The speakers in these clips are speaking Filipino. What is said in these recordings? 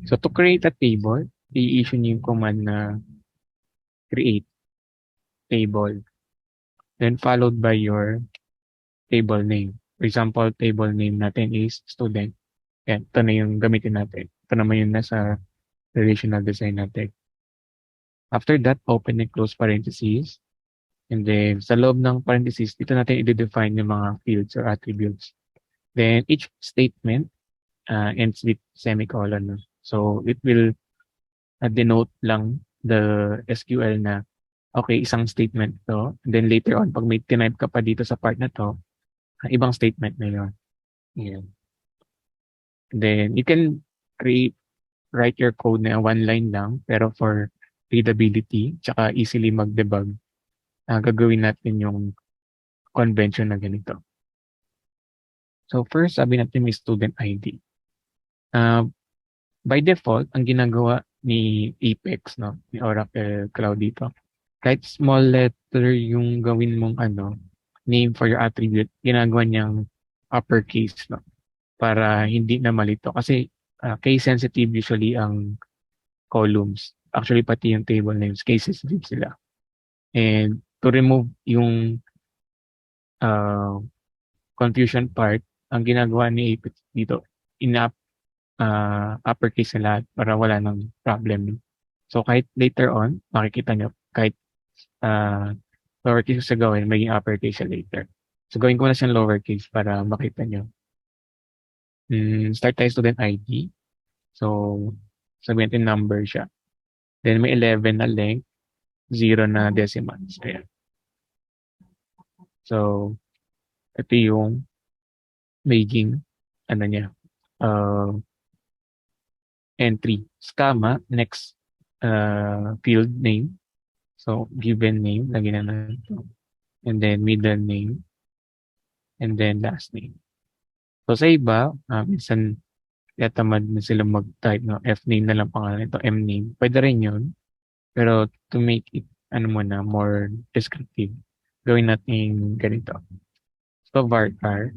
So to create a table, i-issue niyo yung command na create table, then followed by your table name. For example, table name natin is student. Yan, ito na yung gamitin natin. Ito naman yung nasa relational design natin. After that, open and close parentheses. And then, sa loob ng parentheses, dito natin i-define yung mga fields or attributes. Then, each statement ends with semicolon. No? So, it will denote lang the SQL na, okay, isang statement to. And then, later on, pag may tinype ka pa dito sa part na to, ibang statement na yun. Yeah. Then, you can write your code na one line lang, pero for readability, tsaka easily mag-debug, gagawin natin yung convention na ganito. So first, sabi natin may student ID. By default, ang ginagawa ni Apex, no, ni Oracle Cloud dito, kahit small letter yung gawin mong name for your attribute, ginagawa niyang uppercase, no, para hindi na malito. Kasi case sensitive usually ang columns. Actually, pati yung table names, case sensitive sila. And to remove yung confusion part, ang ginagawa ni Apex dito, uppercase na lahat para wala ng problem. So kahit later on, makikita nyo, kahit lowercase sa gawin, maging uppercase siya later. So gawin ko na siyang lowercase para makita nyo. Start tayo student ID. So sabihin natin number siya. Then may 11 na length, 0 na decimals. Ayan. So ito yung maging niya, entry. Comma, next field name. So, given name, lagyan na natin. And then, middle name. And then, last name. So, sa iba, minsan, tamad na sila mag-type, no? F name na lang pangalan ito, M name. Pwede rin yun. Pero, to make it, more descriptive, gawin natin ganito. So, varchar.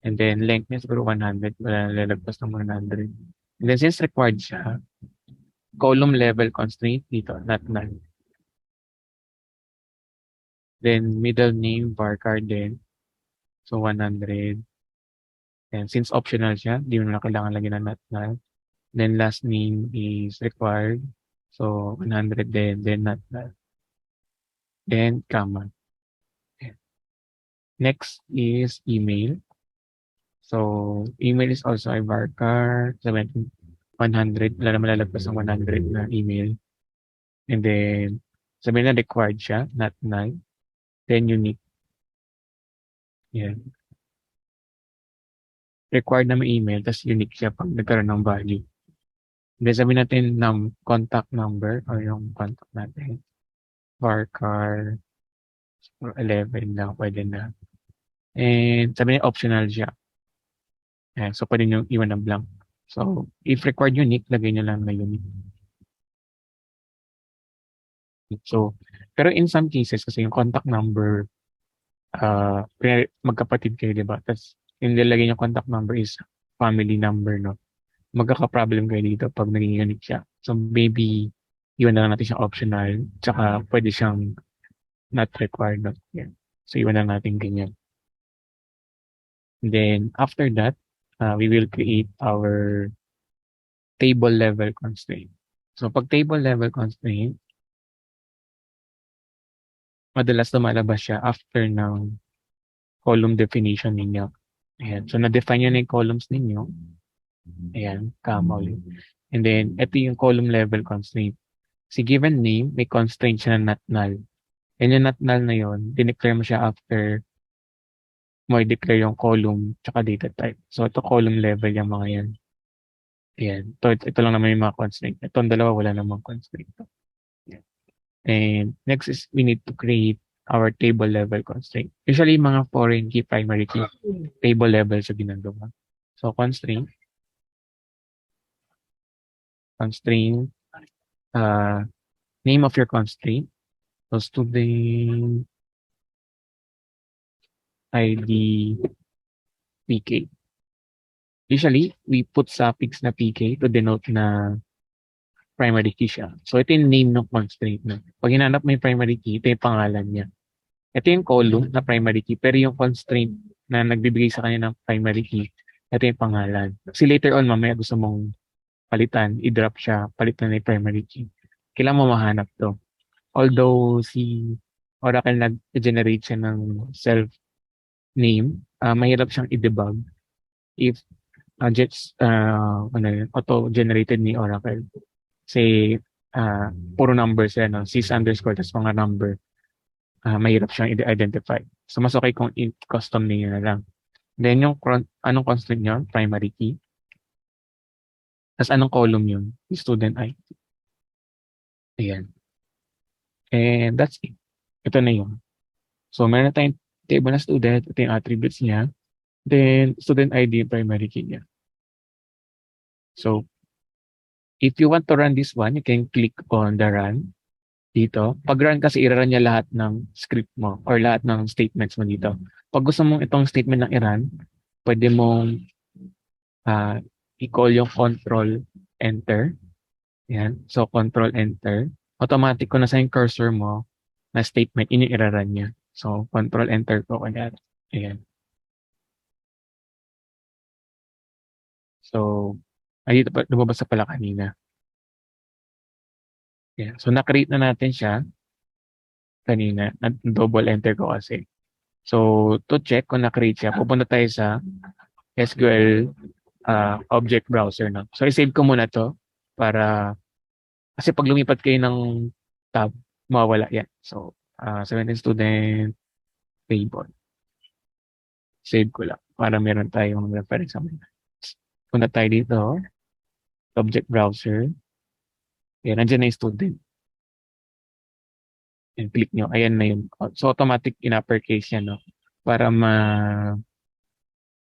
And then, length niya siguro 100. Wala lalagpas ng 100. And then, since required siya, column level constraint dito, not null. Then, middle name, varchar din. So, 100. And since optional siya, di mo na kailangan lagyan ng not null. Then, last name is required. So, 100 din, then not null. Then, comma. Next is email. So, email is also a varchar. 100. Wala naman lalagpas ng 100 na email. And then, sabihin na required siya, not null. Then, unique. Yan. Required na may email, tapos unique siya pag nagkaroon ng value. Then, sabihin natin ng contact number or yung contact natin. Varchar 11 lang, pwede na. And sabihin niya optional siya. Ayan, so, pwede nyo iwan ng blank. So, if required unique, lagay nyo lang na unique. So, pero in some cases, kasi yung contact number, magkapatid kayo, di ba? Tapos, yung nilagay yung contact number is family number, no? Magkaka-problem kayo dito pag naging unique siya. So, maybe, iwan na lang natin siyang optional, tsaka pwede siyang not required, no? Yan. So, iwan na natin ganyan. And then, after that, we will create our table level constraint. So, pag table level constraint, madalas lumalabas siya after ng column definition ninyo. Ayan. So, na-define nyo na yung columns ninyo. Ayan, comma ulit. And then, ito yung column level constraint. Si given name, may constraint siya na not null. And yung not null na yun, dineclare mo siya after mo i-declare yung column tsaka data type. So, ito column level yung mga yan. Ayan. Ito lang naman yung mga constraint. Itong dalawa, wala namang constraint. Ayan. And next is we need to create our table level constraint. Usually, mga foreign key, primary key, table level sa ginagawa. So, constraint, name of your constraint. So, student ID PK. Usually, we put suffix na PK to denote na primary key siya. So, ito yung name ng constraint na. Pag hinanap mo yung primary key, ito yung pangalan niya. Ito yung column na primary key, pero yung constraint na nagbibigay sa kanya ng primary key, ito yung pangalan. Kasi later on, mamaya gusto mong palitan, i-drop siya, palitan na yung primary key. Kailangan mo mahanap to. Although si Oracle nag-generate siya ng self-name, mahirap siyang i-debug if auto-generated ni Oracle. Kasi puro numbers yan, no? Sys underscore, tas mga number. Mahirap siyang i-identify. So, mas okay kung custom name na lang. Then, yung anong constraint nyo? Primary key. Tas anong column yun? Student ID. Ayan. And that's it. Ito na yun. So, meron na tayong table na student. Ito yung attributes niya. Then, student ID yung primary key niya. So, if you want to run this one, you can click on the run dito. Pag run kasi, i-run niya lahat ng script mo or lahat ng statements mo dito. Pag gusto mong itong statement ng i-run, pwede mong i-call yung control enter. Yan. So, control enter. Automatic kung nasa yung cursor mo na statement, yun yung i-run niya. So, control enter ko kanya. Ayan. So, ay dito pa, lumabas pala kanina. Yeah. So, na-create na natin siya kanina. Double enter ko kasi. So, to check kung na-create siya, pupunta tayo sa SQL object browser. No? So, i-save ko muna to para, kasi pag lumipat kayo ng tab, mawawala yan. So, 17 student table. Save ko lang para meron tayong reference. Punta tayo dito, object browser. Yan, nandiyan na yung student. And click nyo, ayan na yun. So, automatic in uppercase yan, no? Para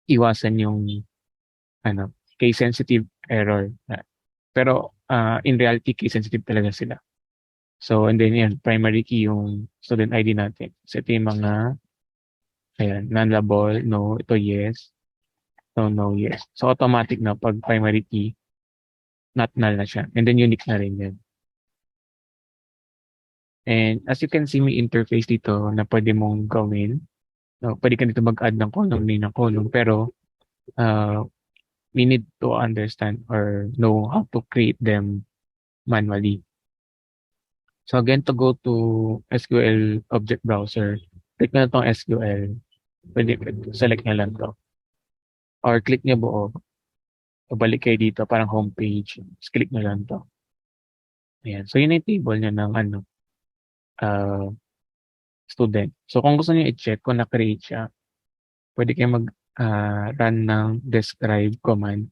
iwasan yung case-sensitive error. Pero, in reality, case-sensitive talaga sila. So, and then yan, primary key yung student ID natin. So, ito yung mga, ayan, non-label, no, ito yes, no, yes. So, automatic na pag primary key, not null na siya. And then unique na rin yan. And as you can see, may interface dito na pwede mong gawin. No, pwede ka dito mag-add ng column, name ng column. Pero we need to understand or know how to create them manually. So again, to go to SQL object browser, click na itong SQL. Pwede select nyo lang to. Or click nyo buo. O balik kayo dito, parang homepage. Just click nyo lang to. Ayan. So yun yung table nyo ng student. So kung gusto niyo i-check kung na-create siya, pwede kayo mag-run ng describe command.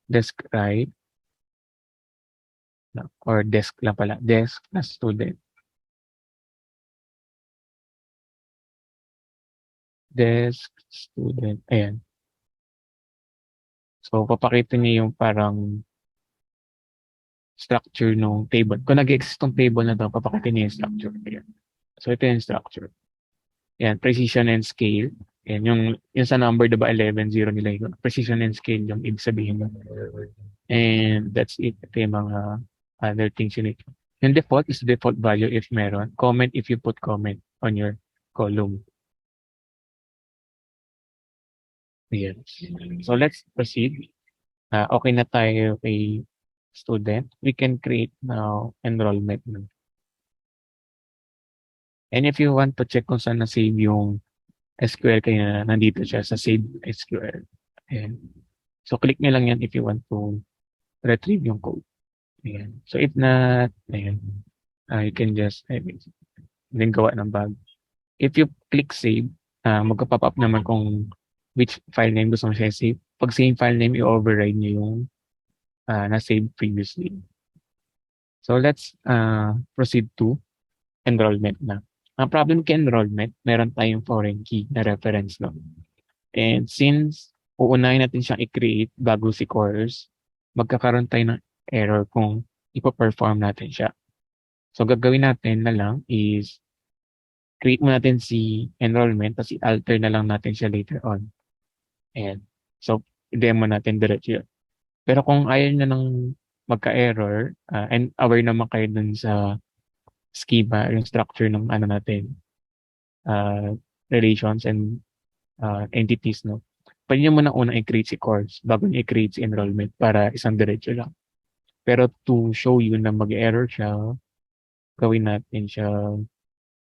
Describe or desk lang pala. Desk na student. Desk student. Ayan. So papakita niya yung parang structure ng table. Kung nag-exist tong table na to, papakita niya yung structure. Ayan. So ito yung structure. Ayan, precision and scale. Ayan, yung sa number, diba 11, 0 nila yun. Precision and scale yung ibig sabihin mo. And that's it. Ito yung mga other things you need. Yung default is default value if meron. Comment if you put comment on your column. Ayan. So let's proceed. Okay na tayo kay student. We can create now enrollment. And if you want to check kung saan na-save yung SQL, kaya nandito siya sa Save SQL. Ayan. So click nyo lang yan if you want to retrieve yung code. Ayan. So if not, ayan, you can just then gawa ng bag. If you click save, magka-pop up naman kung which file name gusto mo siya save. Pag same file name, i-override nyo yung na-save previously. So let's proceed to enrollment na. Ang problem kay enrollment, meron tayong foreign key na reference doon. And since uunahin natin siyang i-create bago si course, magkakaroon tayo ng error kung ipo-perform natin siya. So gagawin natin na lang is create mo natin si enrollment tapos i-alter na lang natin siya later on. Ayan. So i-demo natin diretso yun. Pero kung ayaw niyo ng magka-error, and aware naman kayo dun sa schema, yung structure ng ano natin, ah, relations and entities, no? Pwede niyo muna unang i-create si course bago niyo i-create si enrollment para isang diretso lang. Pero to show you na mag-error siya, gawin natin siya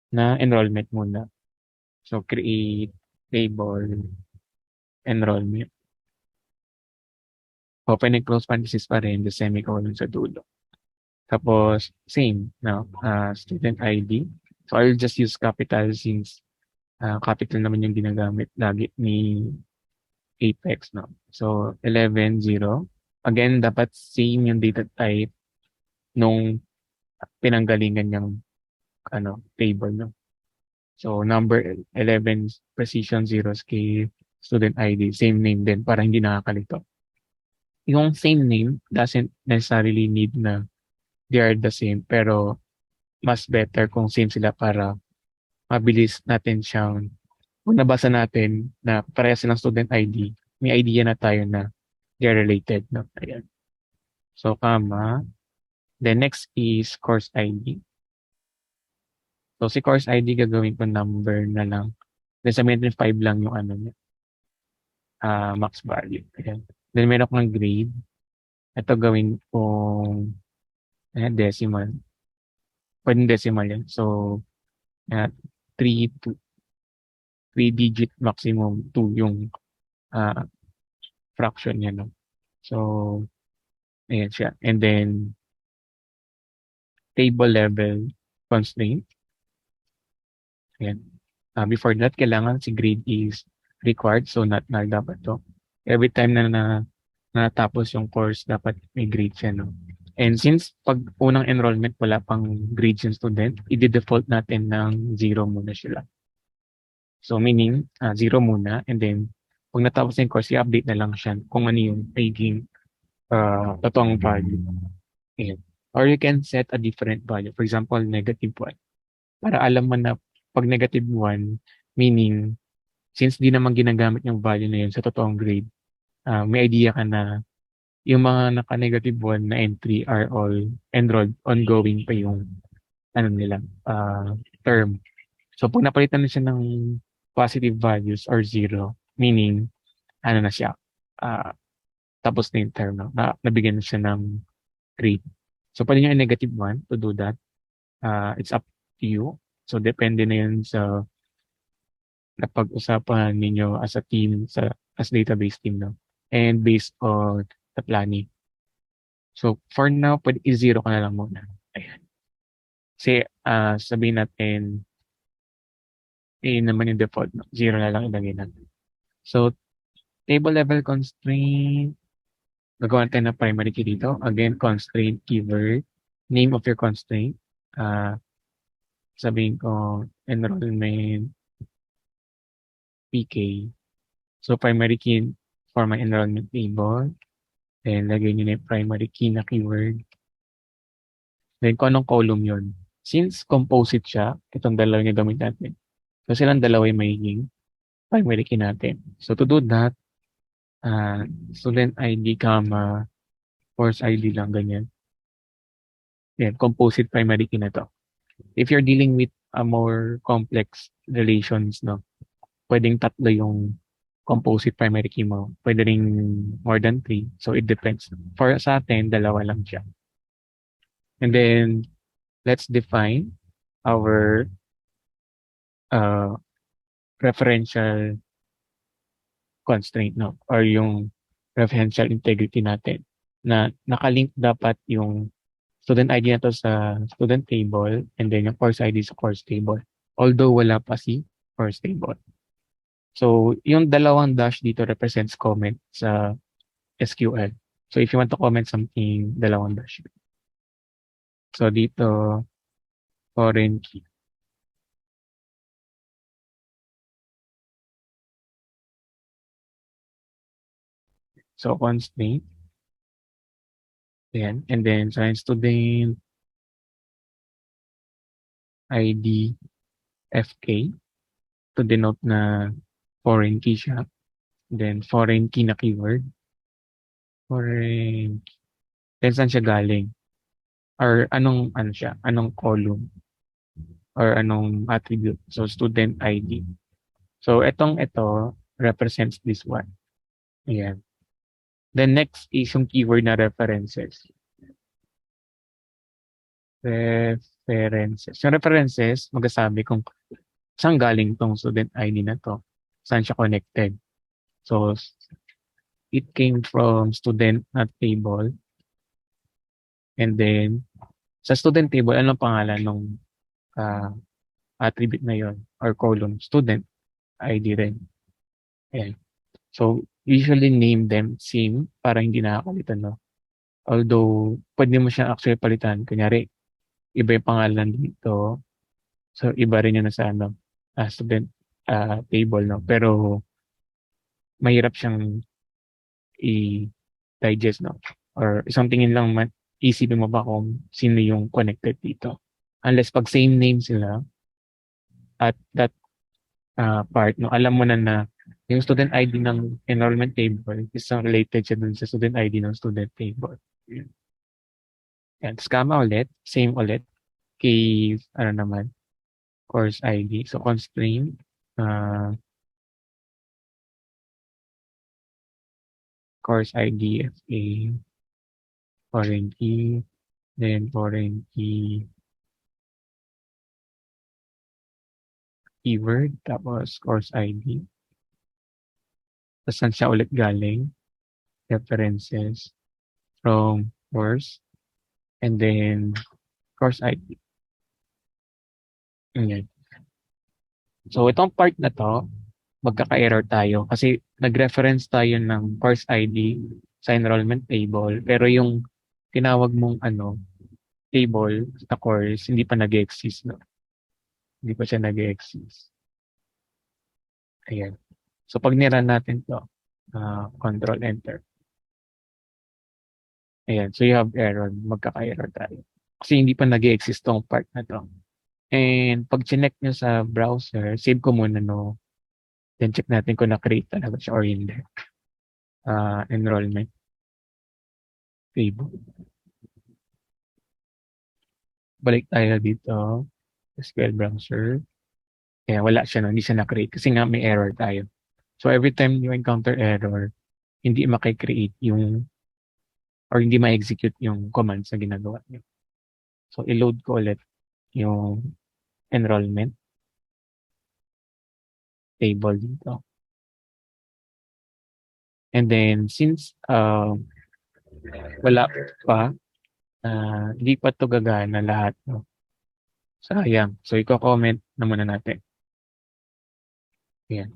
na enrollment muna. So, create table enrollment. Open and close parenthesis pa rin, the semicolon sa dulo. Tapos, same, no? Student ID. So, I'll just use capital since capital naman yung ginagamit lagi ni Apex, no? So, 11.0. Again, dapat same yung data type nung pinanggalingan yung table, no? So, number 11, precision 0 scale, student ID, same name din para hindi nakakalito. Yung same name doesn't necessarily need na they are the same, pero mas better kung same sila para mabilis natin siyang kung nabasa natin na parehas silang student ID, may idea na tayo na they're related. No? Ayan. So, comma. Then next is course ID. So, si course ID gagawin ko number na lang. Then sabihin natin 5 lang yung ano niya, max value. Ayan. Then meron kang grade. Ito gawin kong decimal. Pwedeng decimal yan. So, 3 to 3 digit maximum 2 yung ah, fraction niya. No? So, ayan siya. And then, table level constraint. Ayan. Before that, kailangan si grade is required. So, not null dapat to. Every time na natapos yung course, dapat may grade siya. No? And since pag unang enrollment, wala pang grades yung student, i-default natin ng 0 muna sila. So, meaning, 0 muna. And then, pag natapos yung course, i-update na lang siya kung ano yung magiging totoong value. Ayan. Or you can set a different value. For example, -1. Para alam mo na pag -1, meaning, since di naman ginagamit yung value na yun sa totoong grade, may idea ka na yung mga naka-1 na entry are all enrolled, ongoing pa yung nila, term. So, pag napalitan na siya ng positive values or 0, meaning, na siya, tapos na yung term, no? Nabigyan na siya ng grade. So, pwede nyo -1 to do that. It's up to you. So, depende na yun sa napag-usapan ninyo as a team, as database team, no? And based on the planning. So, for now, pwede i-0 ka na lang muna. Ayan. Kasi, sabihin natin, naman yung default, no? 0 na lang ilagay natin. So, table level constraint, gagawa tayo ng primary key dito. Again, constraint keyword, name of your constraint. Sabihin ko, enrollment PK. So, primary key for my enrollment table. Then, lagay nyo na yung primary key na keyword. Then, kung anong column yun. Since composite siya, itong dalawa yung gamit natin. So, silang dalawa yung magiging primary key natin. So, to do that, student ID, course ID lang, ganyan. Yan, composite primary key na to. If you're dealing with a more complex relations, no, pwedeng tatlo yung composite primary key mo. Pwede ring more than 3. So, it depends. For sa atin, dalawa lang siya. And then, let's define our referential constraint, no? Or yung referential integrity natin na nakalink dapat yung student ID na to sa student table and then yung course ID sa course table. Although wala pa si course table. So, yung dalawang dash dito represents comment sa SQL. So, if you want to comment something, dalawang dash. So, dito, foreign key. So, constraint. Ayan. And then, science student ID FK to denote na foreign key siya. then foreign key na keyword, foreign, then saan siya galing, or anong ano siya, anong column, or anong attribute. So, student ID. So, ito represents this one. Ayan. Then next is yung keyword na references. References. Yung references, magsasabi kung saan galing tong student ID na to. Saan siya connected. So, it came from student na table. And then, sa student table, anong pangalan ng attribute na yon or column? Student ID rin. Ayan. So, usually name them same para hindi nakakalitan, no? Although, pwede mo siya actually palitan. Kunyari, iba yung pangalan dito. So, iba rin yun sa ano, student table, no? Pero, mahirap siyang i-digest, no? Or isang tingin lang, isipin mo ba kung sino yung connected dito. Unless pag same name sila, at that part, no, alam mo na yung student ID ng enrollment table is related siya dun sa student ID ng student table. Yan. Tapos gamma ulit, same ulit, kay, ano naman, course ID. So, constraint, course ID, FA, foreign key, then foreign key, keyword, tapos course ID. Tapos saan siya ulit galing? References from course, and then course ID. Ganyan. So, itong part na to, magkaka-error tayo kasi nag-reference tayo ng course ID sa enrollment table, pero yung tinawag mong table sa course, hindi pa nag-exist, no? Hindi pa siya nag-exist. Ayan. So, pag niran natin to, control enter. Ayan. So, you have error. Magkaka-error tayo. Kasi hindi pa nag-exist tong part na to. And pag chinek nyo sa browser, save ko muna, no? Then check natin kung na-create talaga siya or hindi. Enrollment table. Balik tayo dito. SQL browser. Kaya wala siya, no? Hindi siya na-create kasi nga may error tayo. So, every time you encounter error, hindi makikreate yung or hindi ma-execute yung commands na ginagawa niyo. So, i-load ko ulit yung enrollment table dito. And then, since wala pa, hindi pa to gagana lahat. No? Sayang. So, i-comment na muna natin. Ayan.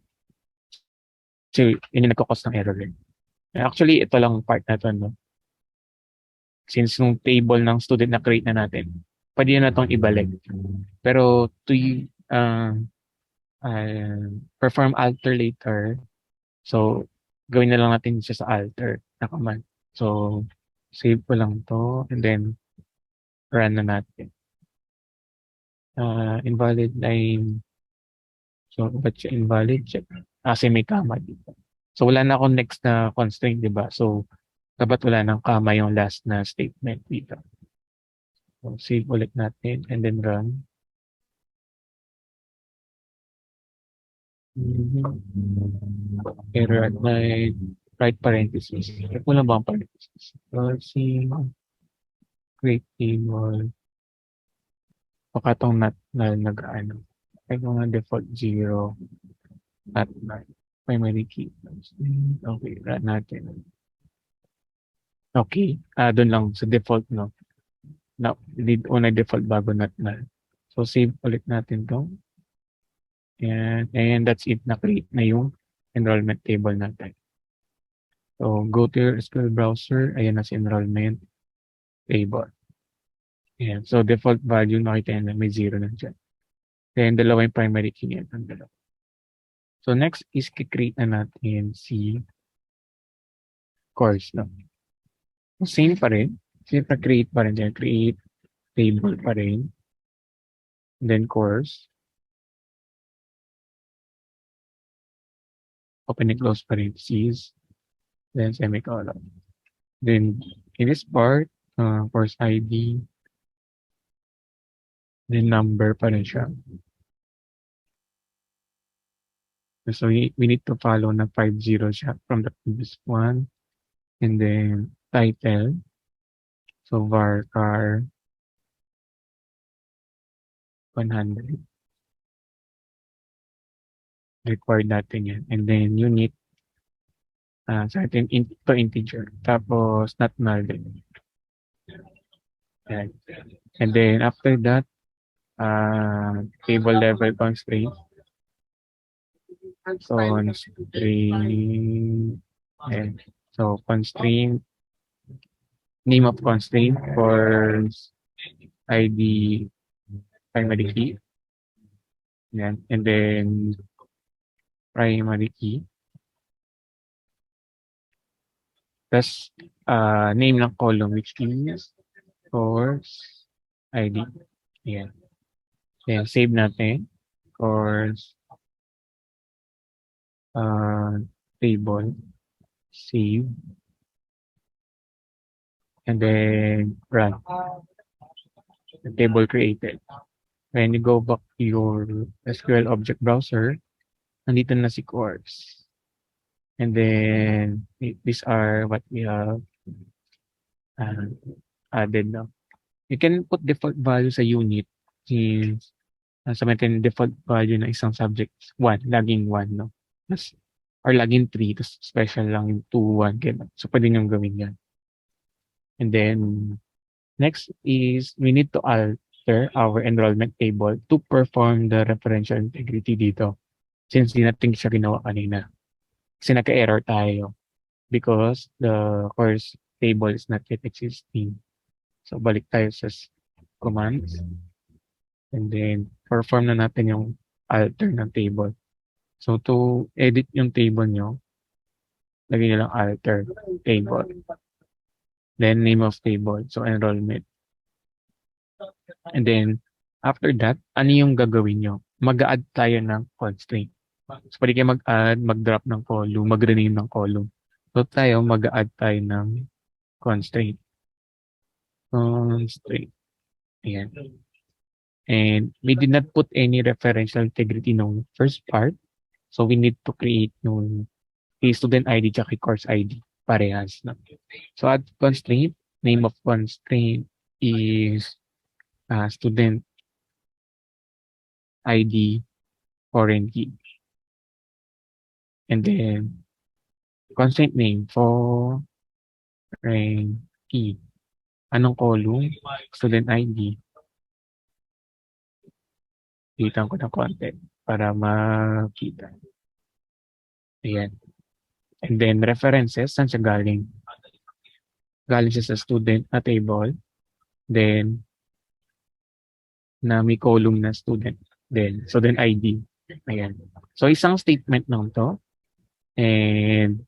So, yun yung nagkakos ng error rin. Actually, ito lang part na to, no? Since nung table ng student na create na natin, pwede na itong ibalik. Pero to perform alter later, so gawin na lang natin siya sa alter na command. So, save ko lang to and then run na natin. Invalid line. So, ba't siya invalid? Check. Kasi may comma dito. So, wala na akong next na constraint, di ba? So, dapat wala nang comma yung last na statement dito. So, save ulit natin and then run. Error at my right parenthesis. Check mo lang ba ang parenthesis? See, create table. Baka itong not na nag-ano. Ay, mga default 0 at primary key. Okay, run natin. Okay, doon lang sa default, no? Na, una default bago not null. So, save ulit natin to. And that's it. Na-create na yung enrollment table natin. So, go to your SQL browser. Ayan na si enrollment table. Ayan. So, default value, nakita na may 0 na dyan. Then, dalawa yung primary key niya. So, next is create na natin si course. No? So, same pa rin. Same pa create pa rin dyan. Create table pa rin. Then, course. open and close parentheses, then semicolon. Then in this part, course ID, then number pa rin siya. So we need to follow na 50 siya from the previous one. And then title. So varchar 100. Required natin yan. And then unit, certain to integer. Tapos not null din. Yan. And then after that, table level constraint. So constraint. And so constraint, name of constraint for ID primary key. Yan. And then primary key. Tapos name ng column which is course ID. Yan. Then save natin. Course table. Save. And then run. The table created. When you go back to your SQL object browser, nandito na si course. And then these are what we have added now. You can put default value sa unit since sa natin default value ng isang subject 1, laging 1, no? Mas, or laging 3, tapos special lang yung 2, 1, ganun. So, pwede nyo gawin yan. And then, next is we need to alter our enrollment table to perform the referential integrity dito. Since di natin siya ginawa kanina. Kasi nagka-error tayo because the course table is not yet existing. So, balik tayo sa commands. And then, perform na natin yung alter ng table. So, to edit yung table nyo, lagay nyo lang alter table. Then, name of table. So, enrollment. And then, after that, ano yung gagawin nyo? Mag-add tayo ng constraint. So, pwede kayo mag-add, mag-drop ng column, mag-rename ng column. So, tayo, mag-add tayo ng constraint. Constraint. Ayan. And we did not put any referential integrity no first part. So, we need to create yung student ID tsaka course ID. Parehas. No? So, add constraint. Name of constraint is student ID foreign key. And then, constraint name for foreign key. Anong column? Student ID. Hitan ko ng konti para makita. Ayan. And then, references. Saan siya galing? Galing siya sa student na table. Then, na may column na student. Then, student ID. Ayan. So, isang statement lang to. And,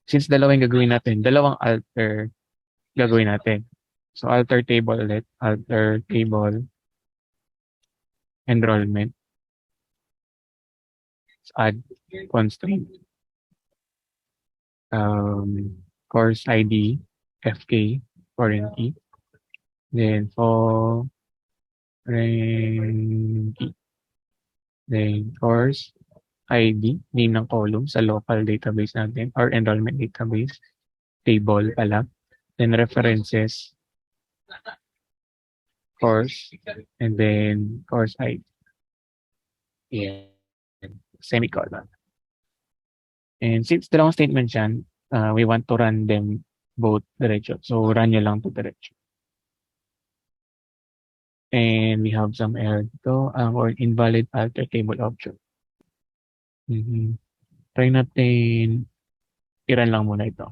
since dalawa yung gagawin natin, dalawang alter gagawin natin. So, alter table ulit. Alter table enrollment. Add constraint. Course ID, FK, foreign key. Then, foreign key. Then, course ID, name ng column sa local database natin or enrollment database. Table pala. Then, references, course, and then course ID. Yeah. Semicolon. And since dalawang statement yan, we want to run them both diretso. So, run nyo lang to diretso. And we have some error dito, or invalid alter table option. Try natin, i-run lang muna ito.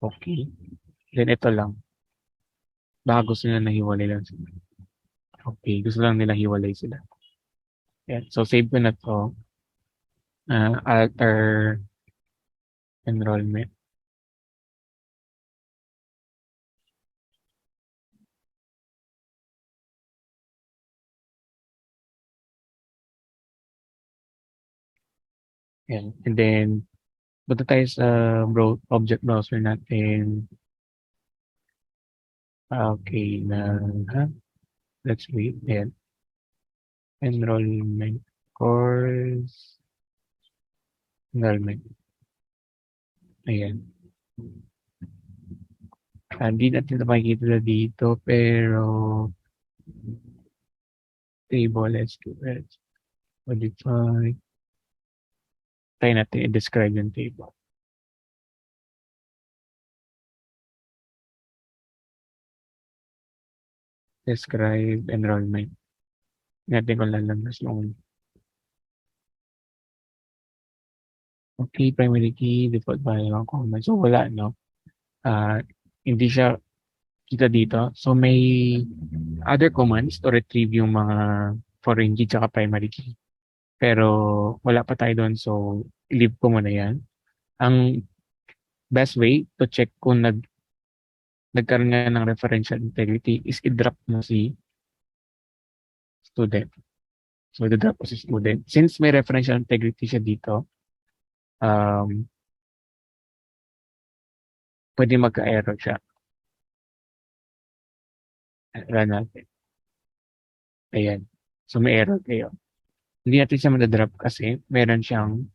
Okay. Then ito lang. Baka gusto nila nahiwalay lang sila. Okay, gusto lang nila hiwalay sila. Yan. So, save ko na to. Alter enrollment. Ayan. And then, punta tayo sa object browser natin. Okay na, ha? Let's wait. Ayan. Enrollment course. Enrollment. Ayan. Hindi natin ito makikita dito, pero table SQL. Modify. Try natin i-describe yung table. Describe enrollment. Natin kung lalabas yung okay, primary key, default value ng comment. So, wala, no? Ah, hindi siya kita dito. So, may other commands to retrieve yung mga foreign key tsaka primary key. Pero, wala pa tayo doon. So, leave ko muna yan. Ang best way to check kung nagkaroon nga ng referential integrity is i-drop mo si student. So, i-drop ko si student. Since may referential integrity siya dito, um, pwede magka-error siya. Run natin. Ayan. So, may error kayo. Hindi natin siya madadrop kasi meron siyang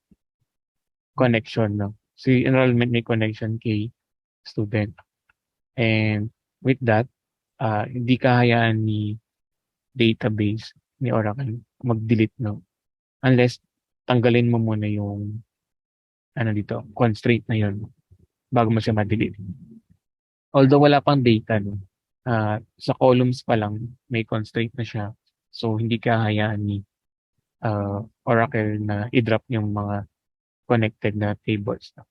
connection, no? Si enrollment may connection kay student. And with that, hindi kahayaan ni database ni Oracle mag-delete, no? Unless tanggalin mo muna yung ano dito, constraint na yun bago mo siya ma-delete. Although wala pang data, no? Sa columns pa lang may constraint na siya. So hindi kahayaan ni Oracle na i-drop yung mga connected na tables. No?